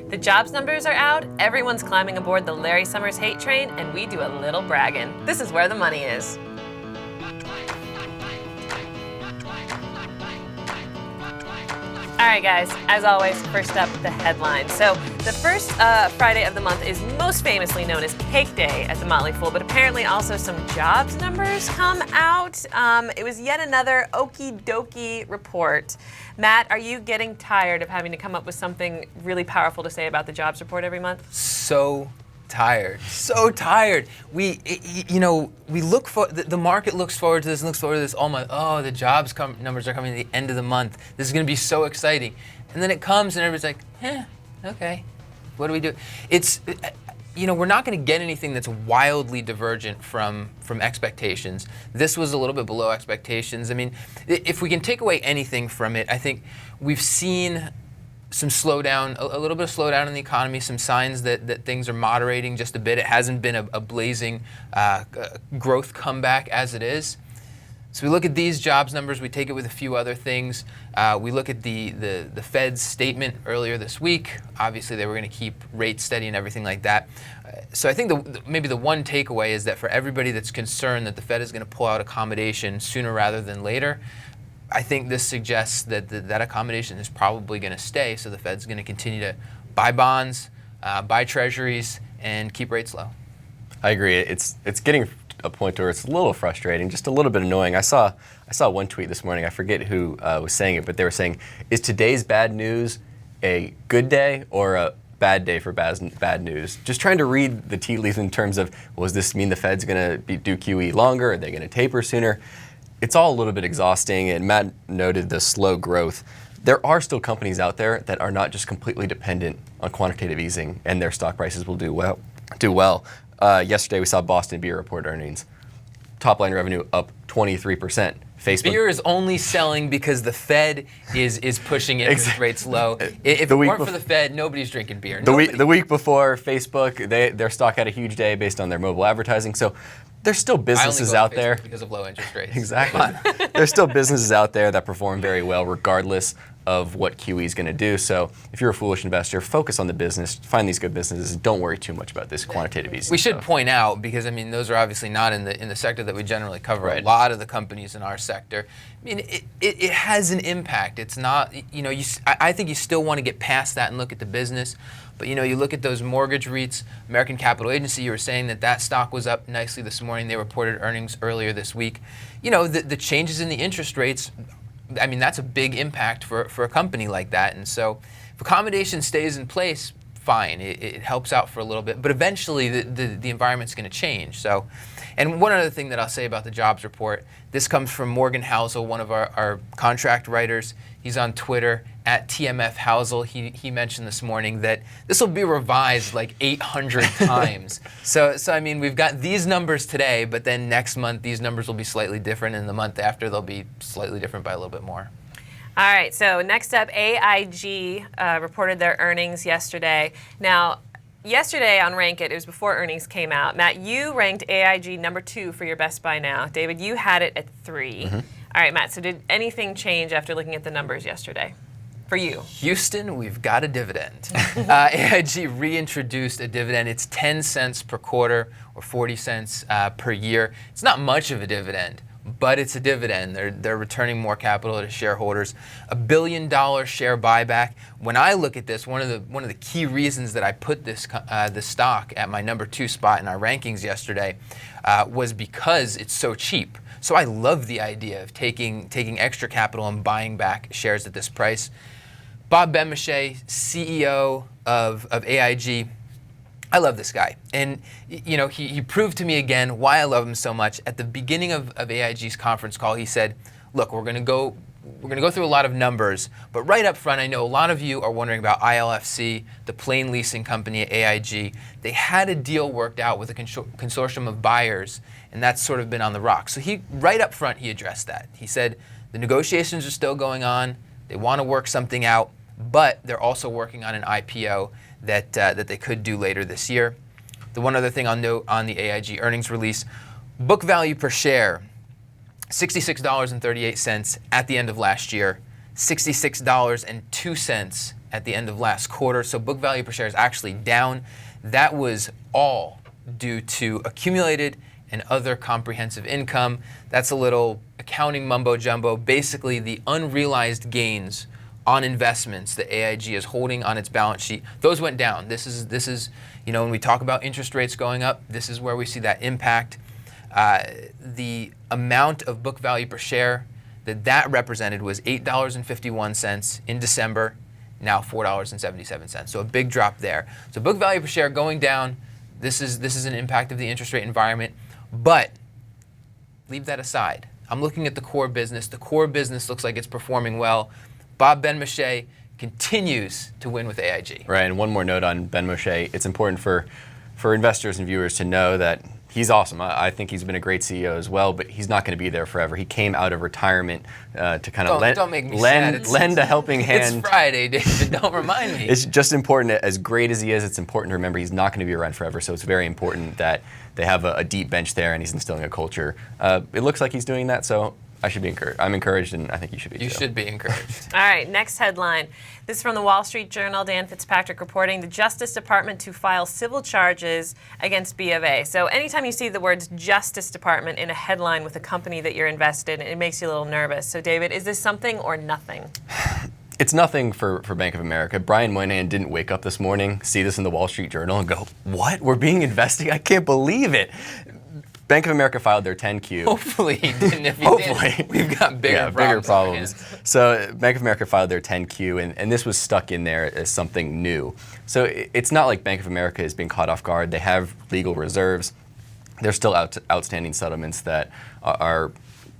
The jobs numbers are out, everyone's climbing aboard the Larry Summers hate train, and we do a little bragging. This is where the money is. All right, guys, as always, first up, the headlines. So the first Friday of the month is most famously known as Cake Day at the Motley Fool, but apparently also some jobs numbers come out. It was yet another okie dokie report. Matt, are you getting tired of having to come up with something really powerful to say about the jobs report every month? So tired. We look for the market looks forward to this all month. Oh, the jobs numbers are coming at the end of the month. This is going to be so exciting, and then it comes and everybody's like, okay, what do we do? It's we're not going to get anything that's wildly divergent from expectations. This was a little bit below expectations. I mean, if we can take away anything from it, I think we've seen some slowdown, a little bit of slowdown in the economy, some signs that things are moderating just a bit. It hasn't been a blazing growth comeback as it is. So we look at these jobs numbers, we take it with a few other things. We look at the Fed's statement earlier this week. Obviously, they were going to keep rates steady and everything like that. So I think maybe the one takeaway is that for everybody that's concerned that the Fed is going to pull out accommodation sooner rather than later, I think this suggests that that accommodation is probably going to stay, so the Fed's going to continue to buy bonds, buy treasuries, and keep rates low. I agree. It's getting a point where it's a little frustrating, just a little bit annoying. I saw one tweet this morning. I forget who was saying it, but they were saying, "Is today's bad news a good day or a bad day for bad news?" Just trying to read the tea leaves in terms of, well, does this mean the Fed's going to do QE longer? Are they going to taper sooner? It's all a little bit exhausting, and Matt noted the slow growth. There are still companies out there that are not just completely dependent on quantitative easing, and their stock prices will do well. Yesterday, we saw Boston Beer report earnings. Top line revenue up 23%. Facebook. Beer is only selling because the Fed is pushing interest rates low. If it weren't for the Fed, nobody's drinking beer. The week before, Facebook, their stock had a huge day based on their mobile advertising. So there's still businesses out there because of low interest rates. Exactly. There's still businesses out there that perform very well regardless of what QE is going to do. So if you're a foolish investor, focus on the business, find these good businesses, don't worry too much about this quantitative easing. We should point out, because I mean those are obviously not in the sector that we generally cover. Right. A lot of the companies in our sector, I mean it has an impact. It's not, I think you still want to get past that and look at the business. But you look at those mortgage REITs, American Capital Agency, you were saying that stock was up nicely this morning. They reported earnings earlier this week. The changes in the interest rates, I mean, that's a big impact for a company like that. And so if accommodation stays in place, fine. It helps out for a little bit. But eventually the environment's going to change. So, and one other thing that I'll say about the jobs report, this comes from Morgan Housel, one of our contract writers. He's on Twitter at TMF Housel. He mentioned this morning that this will be revised like 800 times. So I mean, we've got these numbers today, but then next month these numbers will be slightly different, and the month after they'll be slightly different by a little bit more. All right, so next up, AIG reported their earnings yesterday. Now, yesterday on Rank It was before earnings came out. Matt, you ranked AIG number 2 for your Best Buy Now. David, you had it at 3. Mm-hmm. All right, Matt, so did anything change after looking at the numbers yesterday for you? Houston, we've got a dividend. AIG reintroduced a dividend. It's 10 cents per quarter or 40 cents per year. It's not much of a dividend, but it's a dividend. They're returning more capital to shareholders. $1 billion share buyback. When I look at this, one of the key reasons that I put this stock at my number 2 spot in our rankings yesterday was because it's so cheap. So I love the idea of taking extra capital and buying back shares at this price. Bob Benmosche, CEO of AIG. I love this guy, and he proved to me again why I love him so much. At the beginning of AIG's conference call, he said, "Look, we're going to go through a lot of numbers, but right up front, I know a lot of you are wondering about ILFC, the plane leasing company at AIG. They had a deal worked out with a consortium of buyers, and that's sort of been on the rocks." So right up front, he addressed that. He said the negotiations are still going on. They want to work something out, but they're also working on an IPO that they could do later this year. The one other thing I'll note on the AIG earnings release, book value per share, $66.38 at the end of last year, $66.02 at the end of last quarter, so book value per share is actually down. That was all due to accumulated and other comprehensive income. That's a little accounting mumbo jumbo. Basically, the unrealized gains on investments that AIG is holding on its balance sheet, those went down. This is when we talk about interest rates going up, this is where we see that impact. The amount of book value per share that represented was $8.51 in December, now $4.77. So a big drop there. So book value per share going down. This is an impact of the interest rate environment. But leave that aside. I'm looking at the core business. The core business looks like it's performing well. Bob Benmosche continues to win with AIG. Right, and one more note on Benmosche. It's important for investors and viewers to know that he's awesome. I think he's been a great CEO as well, but he's not going to be there forever. He came out of retirement to kind of lend a helping hand. It's Friday, David. Don't remind me. It's just important, as great as he is, it's important to remember he's not going to be around forever, so it's very important that they have a deep bench there and he's instilling a culture. It looks like he's doing that, so I should be encouraged. I'm encouraged, and I think you should be too. You should be encouraged. All right, next headline. This is from the Wall Street Journal. Dan Fitzpatrick reporting the Justice Department to file civil charges against B of A. So anytime you see the words Justice Department in a headline with a company that you're invested in, it makes you a little nervous. So David, is this something or nothing? It's nothing for Bank of America. Brian Moynihan didn't wake up this morning, see this in the Wall Street Journal, and go, "What? We're being investigated? I can't believe it." Bank of America filed their 10Q. Hopefully he didn't. If he did, we've got bigger problems. So Bank of America filed their 10Q, and this was stuck in there as something new. So it's not like Bank of America is being caught off guard. They have legal reserves. There's still outstanding settlements that are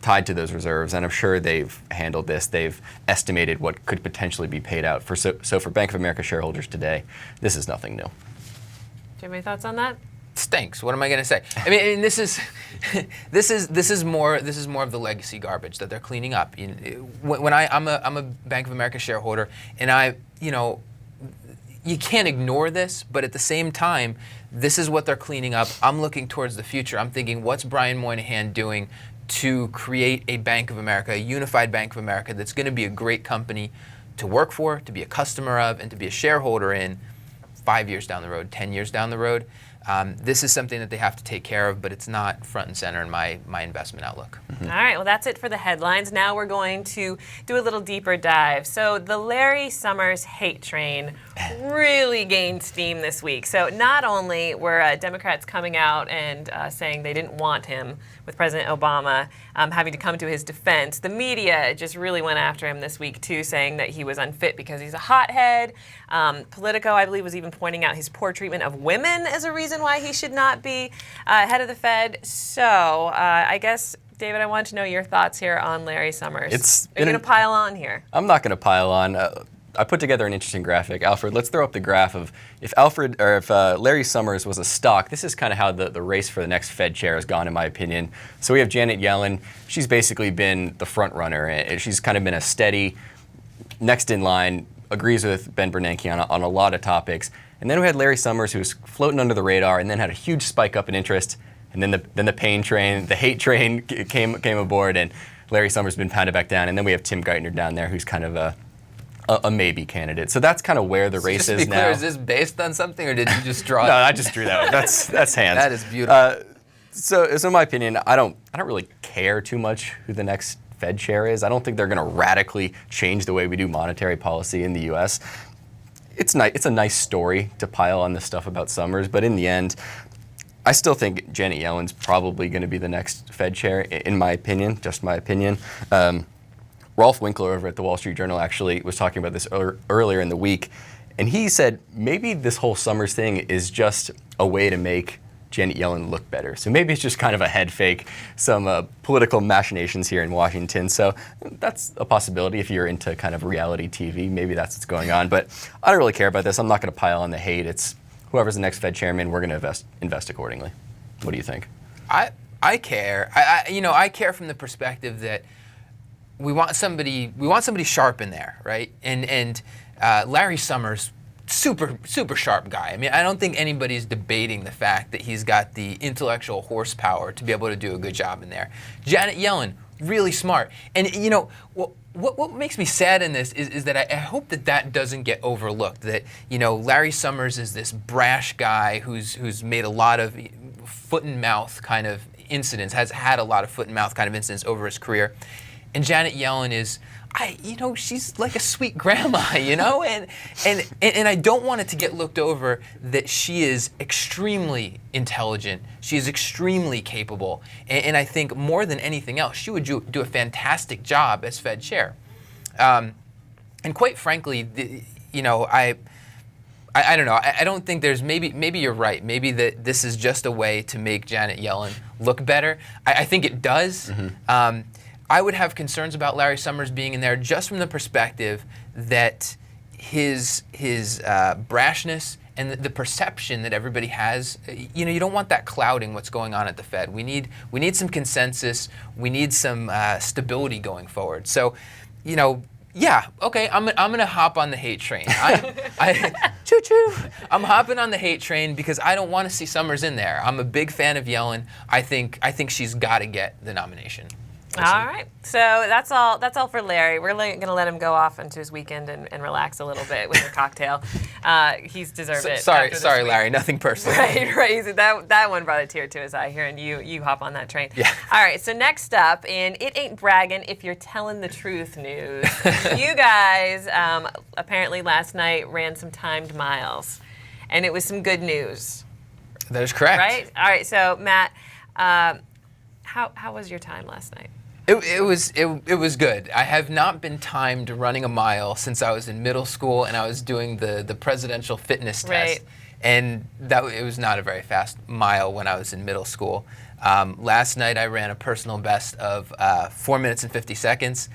tied to those reserves, and I'm sure they've handled this. They've estimated what could potentially be paid out. So for Bank of America shareholders today, this is nothing new. Do you have any thoughts on that? Stinks. What am I going to say? I mean, this is more of the legacy garbage that they're cleaning up. When I'm a Bank of America shareholder, and you can't ignore this, but at the same time, this is what they're cleaning up. I'm looking towards the future. I'm thinking, what's Brian Moynihan doing to create a Bank of America, a unified Bank of America that's going to be a great company to work for, to be a customer of, and to be a shareholder in 5 years down the road, 10 years down the road. This is something that they have to take care of, but it's not front and center in my investment outlook. Mm-hmm. All right, well, that's it for the headlines. Now we're going to do a little deeper dive. So the Larry Summers hate train really gained steam this week. So not only were Democrats coming out and saying they didn't want him, with President Obama having to come to his defense, the media just really went after him this week, too, saying that he was unfit because he's a hothead. Politico, I believe, was even pointing out his poor treatment of women as a reason why he should not be head of the Fed. So I guess, David, I wanted to know your thoughts here on Larry Summers. Are you going to pile on here? I'm not going to pile on. I put together an interesting graphic. Alfred, let's throw up the graph of if Larry Summers was a stock, this is kind of how the race for the next Fed chair has gone, in my opinion. So we have Janet Yellen. She's basically been the front runner, and she's kind of been a steady next in line, agrees with Ben Bernanke on a lot of topics. And then we had Larry Summers, who was floating under the radar, and then had a huge spike up in interest. And then the pain train, the hate train came aboard, and Larry Summers has been pounded back down. And then we have Tim Geithner down there, who's kind of a maybe candidate. So that's kind of where the race is now. Just to be clear, is this based on something, or did you just draw it? No, I just drew that. That's hands. That is beautiful. So in my opinion, I don't really care too much who the next Fed chair is. I don't think they're going to radically change the way we do monetary policy in the U.S. It's a nice story to pile on this stuff about Summers, but in the end, I still think Janet Yellen's probably going to be the next Fed chair, in my opinion, just my opinion. Rolf Winkler over at the Wall Street Journal actually was talking about this earlier in the week, and he said maybe this whole Summers thing is just a way to make Janet Yellen look better. So maybe it's just kind of a head fake, some political machinations here in Washington. So that's a possibility if you're into kind of reality TV. Maybe that's what's going on. But I don't really care about this. I'm not going to pile on the hate. It's whoever's the next Fed chairman, we're going to invest accordingly. What do you think? I care. I care from the perspective that we want somebody sharp in there, right? And Larry Summers, super sharp guy. I mean, I don't think anybody's debating the fact that he's got the intellectual horsepower to be able to do a good job in there. Janet Yellen, really smart. And what makes me sad in this is that I hope that doesn't get overlooked. That Larry Summers is this brash guy who's made a lot of foot and mouth kind of incidents, has had a lot of foot and mouth kind of incidents over his career, and Janet Yellen is. She's like a sweet grandma, and I don't want it to get looked over that she is extremely intelligent. She is extremely capable, and I think more than anything else, she would do a fantastic job as Fed chair. And quite frankly, I don't know. I don't think there's maybe you're right. Maybe that this is just a way to make Janet Yellen look better. I think it does. Mm-hmm. I would have concerns about Larry Summers being in there just from the perspective that his brashness and the perception that everybody has, you don't want that clouding what's going on at the Fed. We need some consensus. We need some stability going forward. So, yeah, okay, I'm gonna hop on the hate train. Choo choo. I'm hopping on the hate train because I don't want to see Summers in there. I'm a big fan of Yellen. I think she's got to get the nomination. All right, so that's all for Larry. We're going to let him go off into his weekend and relax a little bit with a cocktail. He's deserved it. Sorry, Larry. Nothing personal. Right. That one brought a tear to his eye here, and you hop on that train. Yeah. All right. So next up, in It Ain't Bragging If You're Telling the Truth news, you guys apparently last night ran some timed miles, and it was some good news. That is correct. Right. All right. So Matt, how was your time last night? It was good. I have not been timed running a mile since I was in middle school and I was doing the presidential fitness test. Right. And it was not a very fast mile when I was in middle school. Last night I ran a personal best of 4 minutes and 50 seconds.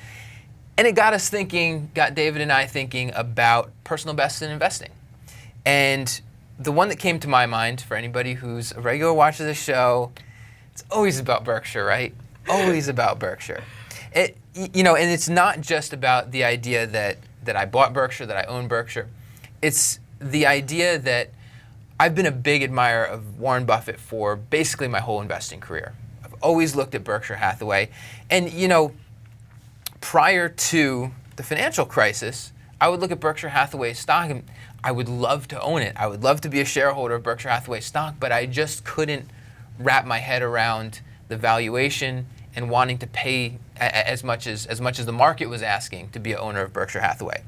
And it got David and I thinking about personal bests in investing. And the one that came to my mind for anybody who's a regular watcher of the show, it's always about Berkshire, right? Always about Berkshire. And it's not just about the idea that I bought Berkshire, that I own Berkshire. It's the idea that I've been a big admirer of Warren Buffett for basically my whole investing career. I've always looked at Berkshire Hathaway. And, prior to the financial crisis, I would look at Berkshire Hathaway stock and I would love to own it. I would love to be a shareholder of Berkshire Hathaway stock, but I just couldn't wrap my head around the valuation and wanting to pay as much as the market was asking to be an owner of Berkshire Hathaway.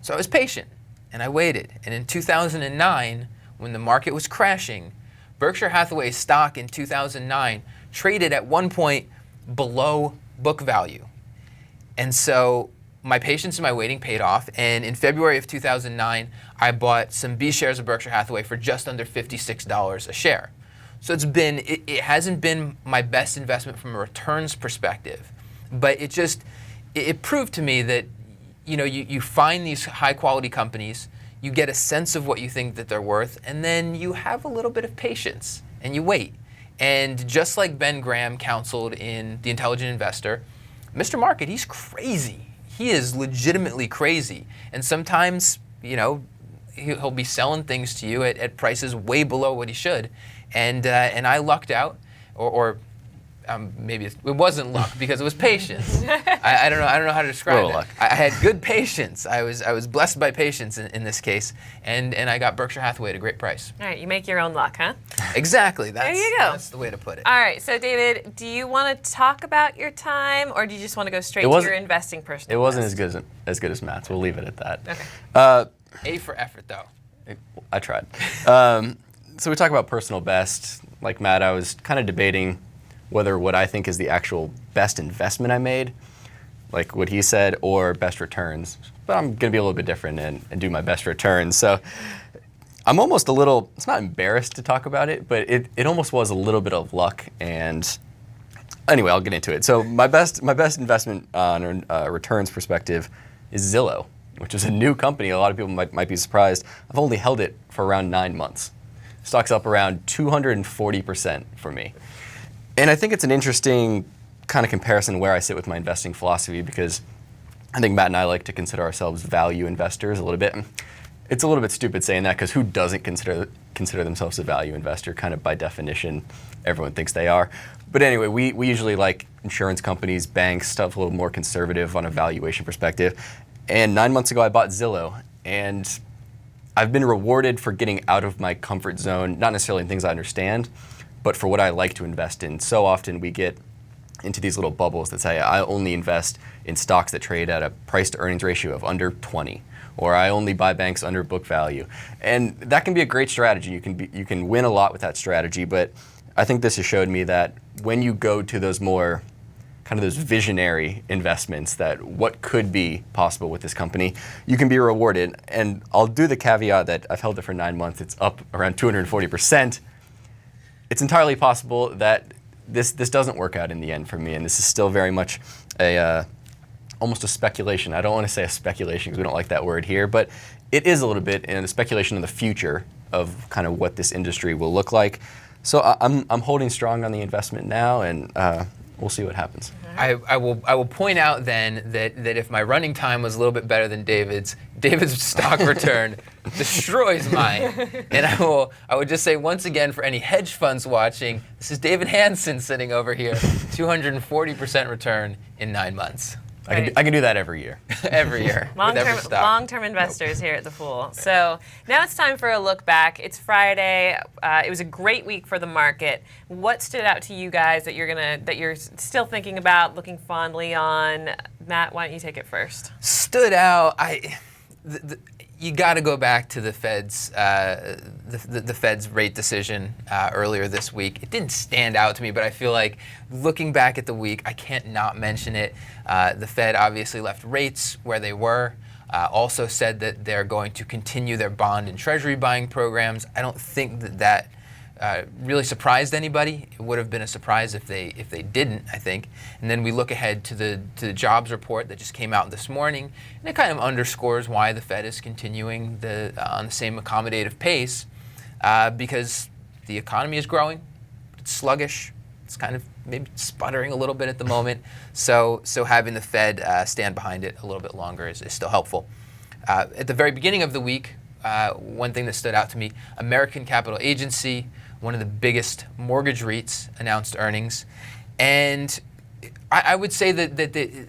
So I was patient and I waited. And in 2009, when the market was crashing, Berkshire Hathaway stock in 2009 traded at one point below book value. And so my patience and my waiting paid off. And in February of 2009, I bought some B shares of Berkshire Hathaway for just under $56 a share. So it hasn't been my best investment from a returns perspective, but it proved to me that, you find these high quality companies, you get a sense of what you think that they're worth, and then you have a little bit of patience and you wait. And just like Ben Graham counseled in The Intelligent Investor, Mr. Market, he's crazy. He is legitimately crazy. And sometimes, he'll be selling things to you at prices way below what he should. And I lucked out, or maybe it wasn't luck because it was patience. I don't know how to describe it. Luck. I had good patience. I was blessed by patience in this case, and I got Berkshire Hathaway at a great price. All right, you make your own luck, huh? Exactly. There you go. That's the way to put it. All right, so David, do you want to talk about your time, or do you just want to go straight to your investing personal? It wasn't best? as good as Matt's. We'll leave it at that. Okay. A for effort, though. I tried. So we talk about personal best. Like Matt, I was kind of debating whether what I think is the actual best investment I made, like what he said, or best returns. But I'm going to be a little bit different and do my best returns. So I'm almost a little, it's not embarrassed to talk about it, but it almost was a little bit of luck. And anyway, I'll get into it. So my best investment on a returns perspective is Zillow, which is a new company. A lot of people might be surprised. I've only held it for around 9 months. Stock's up around 240% for me. And I think it's an interesting kind of comparison where I sit with my investing philosophy, because I think Matt and I like to consider ourselves value investors a little bit. it's a little bit stupid saying that, because who doesn't consider themselves a value investor? Kind of by definition, everyone thinks they are. But anyway, we usually like insurance companies, banks, stuff a little more conservative on a valuation perspective. And 9 months ago, I bought Zillow, and I've been rewarded for getting out of my comfort zone, not necessarily in things I understand, but for what I like to invest in. So often we get into these little bubbles that say, I only invest in stocks that trade at a price to earnings ratio of under 20, or I only buy banks under book value. And that can be a great strategy. You can win a lot with that strategy, but I think this has showed me that when you go to those more kind of those visionary investments, that what could be possible with this company, you can be rewarded. And I'll do the caveat that I've held it for 9 months. It's up around 240%. It's entirely possible that this doesn't work out in the end for me, and this is still very much almost a speculation. I don't want to say a speculation because we don't like that word here, but it is a little bit in a speculation in the future of kind of what this industry will look like. So I'm holding strong on the investment now, and we'll see what happens. I will point out then that if my running time was a little bit better than David's stock return destroys mine. And I would just say once again, for any hedge funds watching, this is David Hansen sitting over here, 240% return in 9 months. I can do that every year. Every year. Long-term investors here at the Fool. So now it's time for a look back. It's Friday. It was a great week for the market. What stood out to you guys that you're still thinking about, looking fondly on? Matt, why don't you take it first? Stood out. You got to go back to the Fed's the Fed's rate decision earlier this week. It didn't stand out to me, but I feel like looking back at the week, I can't not mention it. The Fed obviously left rates where they were. Also said that they're going to continue their bond and treasury buying programs. I don't think that really surprised anybody. It would have been a surprise if they didn't, I think. And then we look ahead to the jobs report that just came out this morning, and it kind of underscores why the Fed is continuing on the same accommodative pace, because the economy is growing, it's sluggish, it's kind of maybe sputtering a little bit at the moment. So having the Fed stand behind it a little bit longer is still helpful. At the very beginning of the week, one thing that stood out to me, American Capital Agency, one of the biggest mortgage REITs, announced earnings. And I would say that the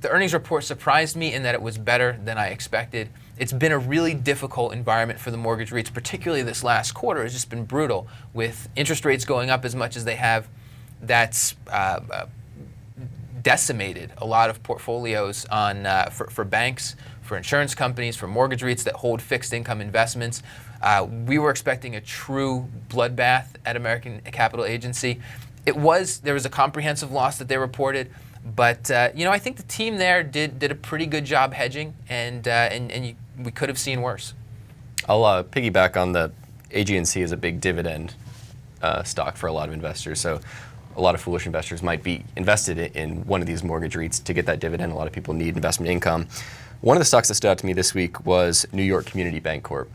earnings report surprised me in that it was better than I expected. It's been a really difficult environment for the mortgage REITs, particularly this last quarter. It's just been brutal with interest rates going up as much as they have. That's decimated a lot of portfolios for banks, for insurance companies, for mortgage REITs that hold fixed income investments. We were expecting a true bloodbath at American Capital Agency. There was a comprehensive loss that they reported, but I think the team there did a pretty good job hedging, and we could have seen worse. I'll piggyback on the AG&C is a big dividend stock for a lot of investors. So a lot of foolish investors might be invested in one of these mortgage REITs to get that dividend. A lot of people need investment income. One of the stocks that stood out to me this week was New York Community Bank Corp.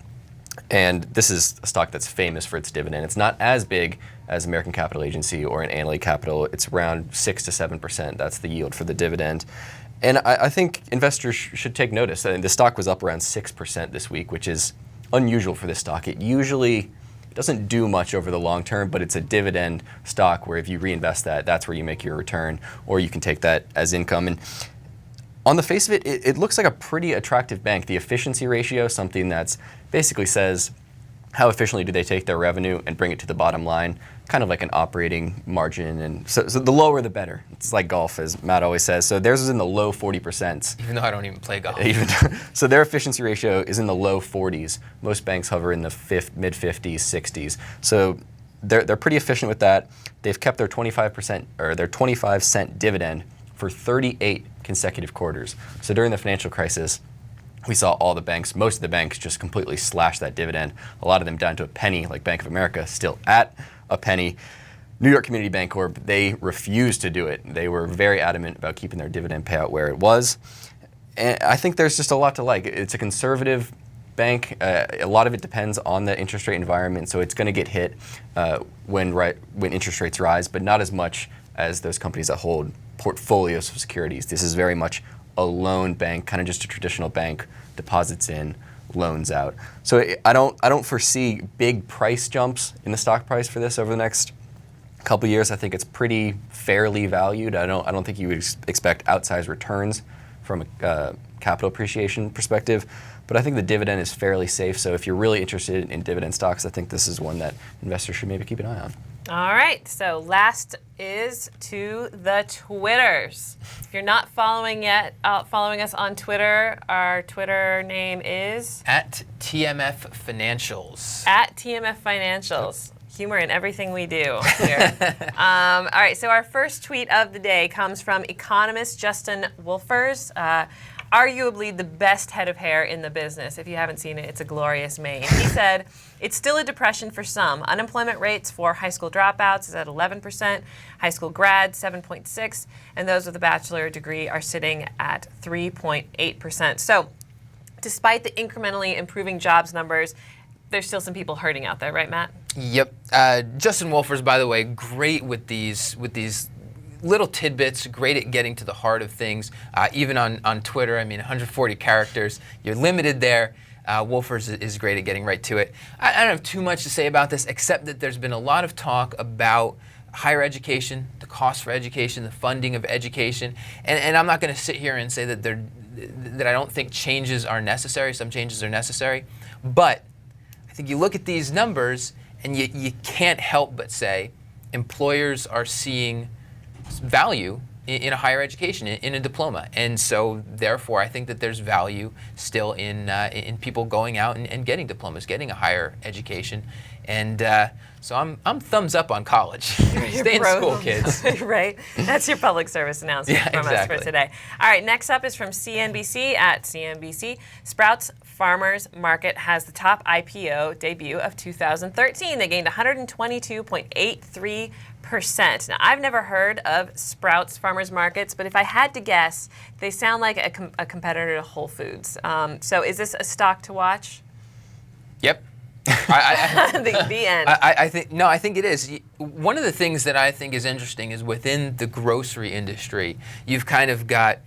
And this is a stock that's famous for its dividend. It's not as big as American Capital Agency or an Annaly Capital. It's around 6 to 7%. That's the yield for the dividend. And I think investors should take notice. The stock was up around 6% this week, which is unusual for this stock. It usually doesn't do much over the long term, but it's a dividend stock where if you reinvest that's where you make your return, or you can take that as income. And on the face of it, it looks like a pretty attractive bank. The efficiency ratio, something that's basically says how efficiently do they take their revenue and bring it to the bottom line, kind of like an operating margin. And so the lower the better. It's like golf, as Matt always says. So theirs is in the low 40%. Even though I don't even play golf. So their efficiency ratio is in the low 40s. Most banks hover in the mid-50s, 60s. So they're pretty efficient with that. They've kept their 25% or their 25-cent dividend for 38 consecutive quarters. So during the financial crisis, we saw most of the banks just completely slash that dividend. A lot of them down to a penny, like Bank of America, still at a penny. New York Community Bank Corp, they refused to do it. They were very adamant about keeping their dividend payout where it was. And I think there's just a lot to like. It's a conservative bank. A lot of it depends on the interest rate environment, so it's going to get hit when interest rates rise, but not as much as those companies that hold portfolios of securities. This is very much a loan bank, kind of just a traditional bank, deposits in, loans out. So I don't foresee big price jumps in the stock price for this over the next couple years. I think it's pretty fairly valued. I don't think you would expect outsized returns from a capital appreciation perspective, but I think the dividend is fairly safe. So if you're really interested in dividend stocks, I think this is one that investors should maybe keep an eye on. All right, so last is to the Twitters. If you're not following us on Twitter, our Twitter name is At TMF Financials. at TMF Financials. Humor in everything we do here. All right, so our first tweet of the day comes from economist Justin Wolfers. Arguably the best head of hair in the business. If you haven't seen it, it's a glorious mane. He said, it's still a depression for some. Unemployment rates for high school dropouts is at 11%, high school grads 7.6%, and those with a bachelor degree are sitting at 3.8%. So despite the incrementally improving jobs numbers, there's still some people hurting out there, right, Matt? Yep. Justin Wolfers, by the way, great with these little tidbits, great at getting to the heart of things. Even on Twitter, 140 characters, you're limited there. Wolfers is great at getting right to it. I don't have too much to say about this, except that there's been a lot of talk about higher education, the cost for education, the funding of education, and I'm not going to sit here and say that I don't think changes are necessary. Some changes are necessary, but I think you look at these numbers and you can't help but say employers are seeing value in a higher education, in a diploma. And so therefore I think that there's value still in people going out and getting diplomas, getting a higher education. And so I'm thumbs up on college. Stay in school, kids. Right? That's your public service announcement from us for today. All right, next up is from CNBC at CNBC. Sprouts Farmers Market has the top IPO debut of 2013. They gained 122.83%. Now, I've never heard of Sprouts Farmers Markets, but if I had to guess, they sound like a competitor to Whole Foods. So is this a stock to watch? Yep. The end. I think it is. One of the things that I think is interesting is within the grocery industry, you've kind of got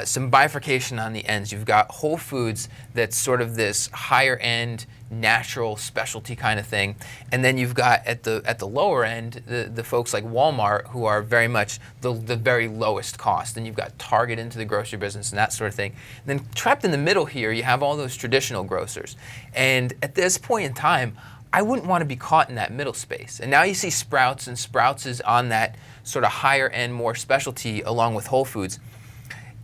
some bifurcation on the ends. You've got Whole Foods that's sort of this higher end, natural specialty kind of thing, and then you've got at the lower end the folks like Walmart who are very much the very lowest cost, and you've got Target into the grocery business and that sort of thing. And then trapped in the middle here, you have all those traditional grocers, and at this point in time, I wouldn't want to be caught in that middle space. And now you see Sprouts, and Sprouts is on that sort of higher end, more specialty along with Whole Foods.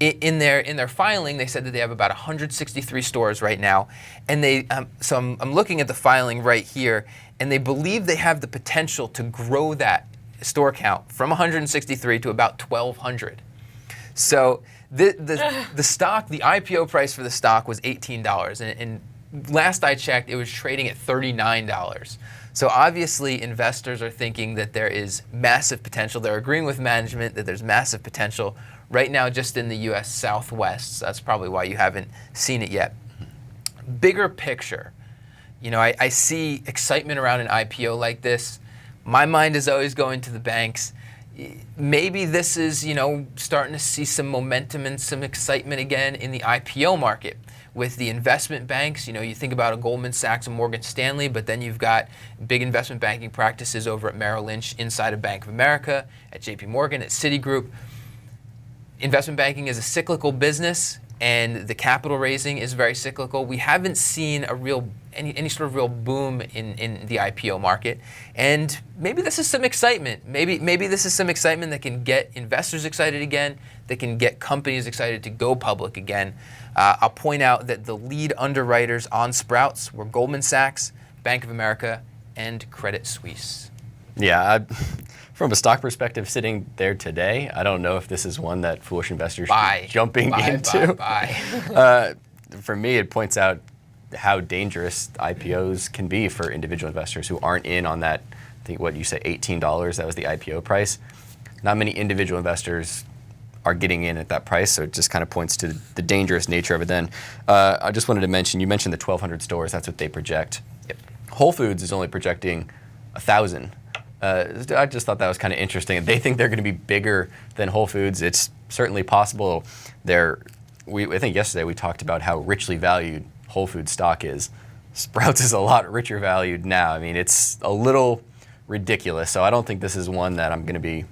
In their filing, they said that they have about 163 stores right now, and so I'm looking at the filing right here, and they believe they have the potential to grow that store count from 163 to about 1,200. So the stock, the IPO price for the stock was $18, and last I checked, it was trading at $39. So obviously, investors are thinking that there is massive potential. They're agreeing with management that there's massive potential right now just in the U.S. Southwest. So that's probably why you haven't seen it yet. Bigger picture, I see excitement around an IPO like this. My mind is always going to the banks. Maybe this is, starting to see some momentum and some excitement again in the IPO market. With the investment banks, you think about a Goldman Sachs and Morgan Stanley, but then you've got big investment banking practices over at Merrill Lynch, inside of Bank of America, at JP Morgan, at Citigroup. Investment banking is a cyclical business, and the capital raising is very cyclical. We haven't seen any sort of real boom in the IPO market, and maybe this is some excitement. Maybe this is some excitement that can get investors excited again, that can get companies excited to go public again. I'll point out that the lead underwriters on Sprouts were Goldman Sachs, Bank of America, and Credit Suisse. Yeah, from a stock perspective, sitting there today, I don't know if this is one that foolish investors should be jumping into. For me, it points out how dangerous IPOs can be for individual investors who aren't in on that, I think what you say, $18, that was the IPO price. Not many individual investors are getting in at that price, so it just kind of points to the dangerous nature of it then. I just wanted to mention, you mentioned the 1,200 stores, that's what they project. Yep. Whole Whole Foods is only projecting 1,000. I just thought that was kind of interesting. They think they're going to be bigger than Whole Foods. It's certainly possible. I think yesterday we talked about how richly valued Whole Foods stock is, Sprouts is a lot richer valued now. I mean, it's a little ridiculous. So I don't think this is one that I'm going to be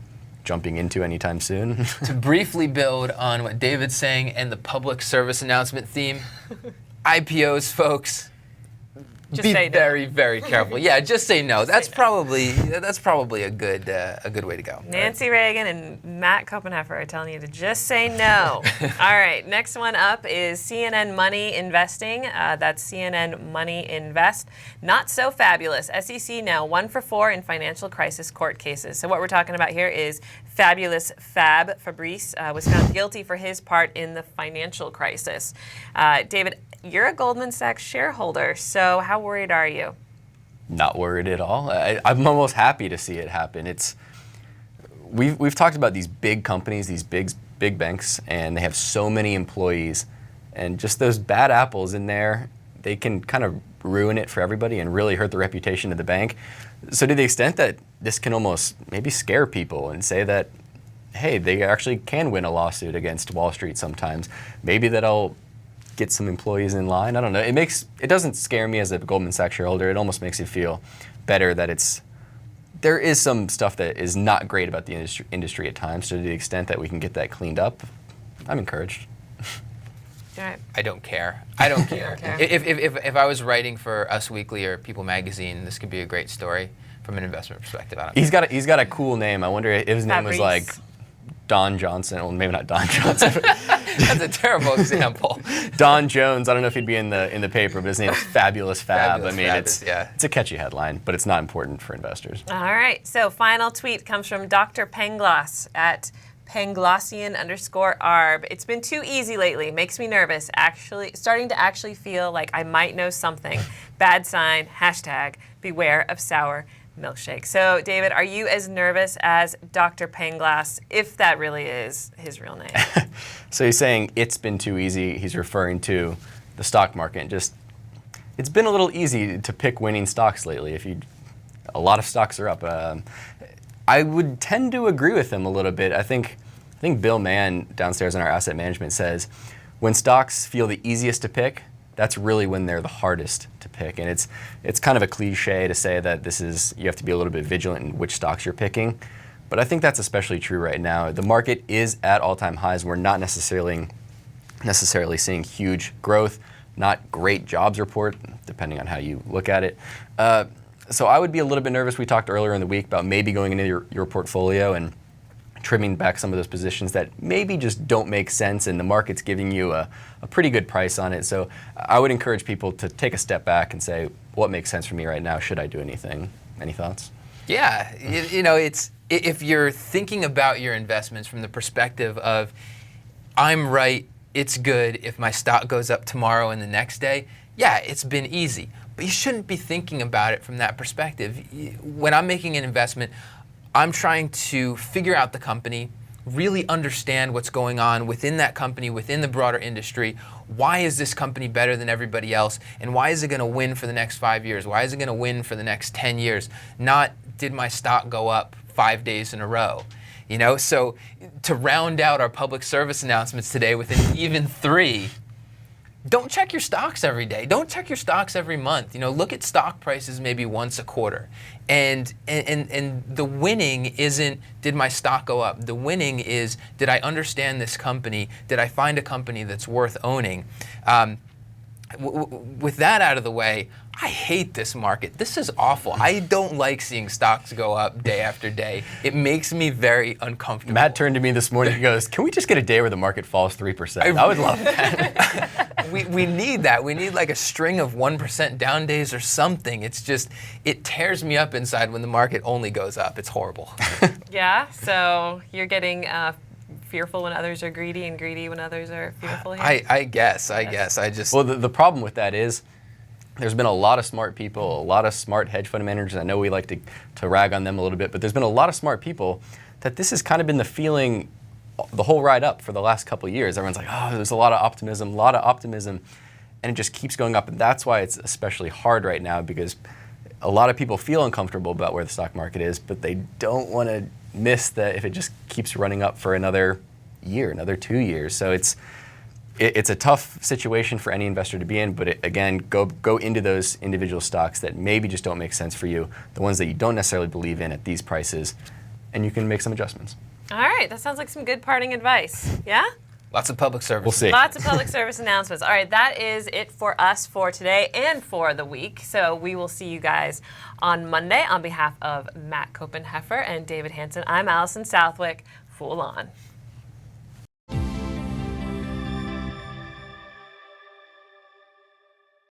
jumping into anytime soon. To briefly build on what David's saying and the public service announcement theme, IPOs, folks, Just be say no. very, very careful. Yeah, just say no. That's probably a good way to go. Nancy Reagan and Matt Copenheffer are telling you to just say no. All right, next one up is CNN Money Investing. That's CNN Money Invest. Not so fabulous. SEC now 1 for 4 in financial crisis court cases. So what we're talking about here is Fabulous Fab. Fabrice was found guilty for his part in the financial crisis. David, you're a Goldman Sachs shareholder, so how worried are you? Not worried at all. I'm almost happy to see it happen. We've talked about these big companies, these big banks, and they have so many employees, and just those bad apples in there, they can kind of ruin it for everybody and really hurt the reputation of the bank. So to the extent that this can almost maybe scare people and say that, hey, they actually can win a lawsuit against Wall Street sometimes, maybe that'll get some employees in line. I don't know. It doesn't scare me as a Goldman Sachs shareholder. It almost makes you feel better that there is some stuff that is not great about the industry at times. So to the extent that we can get that cleaned up, I'm encouraged. All right. I don't care. I don't care. care. If I was writing for Us Weekly or People Magazine, this could be a great story from an investment perspective. I don't care. He's got a cool name. I wonder if his name was like Don Johnson. Well, maybe not Don Johnson. That's a terrible example. Don Jones. I don't know if he'd be in the paper, but his name's Fabulous Fab. Fabulous I mean, Fab it's a catchy headline, but it's not important for investors. All right, so final tweet comes from Dr. Pangloss at Panglossian_arb. It's been too easy lately. Makes me nervous. Starting to feel like I might know something. Bad sign. # beware of sour milkshake. So, David, are you as nervous as Dr. Pangloss, if that really is his real name? So he's saying it's been too easy. He's referring to the stock market. It's been a little easy to pick winning stocks lately. A lot of stocks are up. I would tend to agree with him a little bit. I think Bill Mann downstairs in our asset management says when stocks feel the easiest to pick, that's really when they're the hardest to pick. And it's kind of a cliche to say that you have to be a little bit vigilant in which stocks you're picking. But I think that's especially true right now. The market is at all-time highs. We're not necessarily seeing huge growth, not great jobs report, depending on how you look at it. So I would be a little bit nervous. We talked earlier in the week about maybe going into your portfolio and trimming back some of those positions that maybe just don't make sense, and the market's giving you a pretty good price on it. So I would encourage people to take a step back and say, what makes sense for me right now? Should I do anything? Any thoughts? Yeah, it's if you're thinking about your investments from the perspective of, I'm right, it's good if my stock goes up tomorrow and the next day, yeah, it's been easy. But you shouldn't be thinking about it from that perspective. When I'm making an investment, I'm trying to figure out the company, really understand what's going on within that company, within the broader industry. Why is this company better than everybody else? And why is it going to win for the next 5 years? Why is it going to win for the next 10 years? Not, did my stock go up 5 days in a row? So to round out our public service announcements today with an even 3, don't check your stocks every day. Don't check your stocks every month. Look at stock prices maybe once a quarter. And the winning isn't, did my stock go up? The winning is, did I understand this company? Did I find a company that's worth owning? With that out of the way, I hate this market. This is awful. I don't like seeing stocks go up day after day. It makes me very uncomfortable. Matt turned to me this morning and goes, can we just get a day where the market falls 3%? I would love that. We need that. We need like a string of 1% down days or something. It's just, it tears me up inside when the market only goes up. It's horrible. Yeah, so you're getting fearful when others are greedy and greedy when others are fearful here? I guess. Well, the problem with that is there's been a lot of smart people, a lot of smart hedge fund managers. I know we like to rag on them a little bit, but there's been a lot of smart people that this has kind of been the feeling the whole ride up for the last couple of years. Everyone's like, oh, there's a lot of optimism, and it just keeps going up. And that's why it's especially hard right now, because a lot of people feel uncomfortable about where the stock market is, but they don't want to miss that if it just keeps running up for another year, another 2 years. So it's a tough situation for any investor to be in, but again, go into those individual stocks that maybe just don't make sense for you, the ones that you don't necessarily believe in at these prices, and you can make some adjustments. All right, that sounds like some good parting advice. Yeah? Lots of public service. We'll see. Lots of public service announcements. All right, that is it for us for today and for the week. So we will see you guys on Monday. On behalf of Matt Copenheffer and David Hanson, I'm Allison Southwick. Fool on.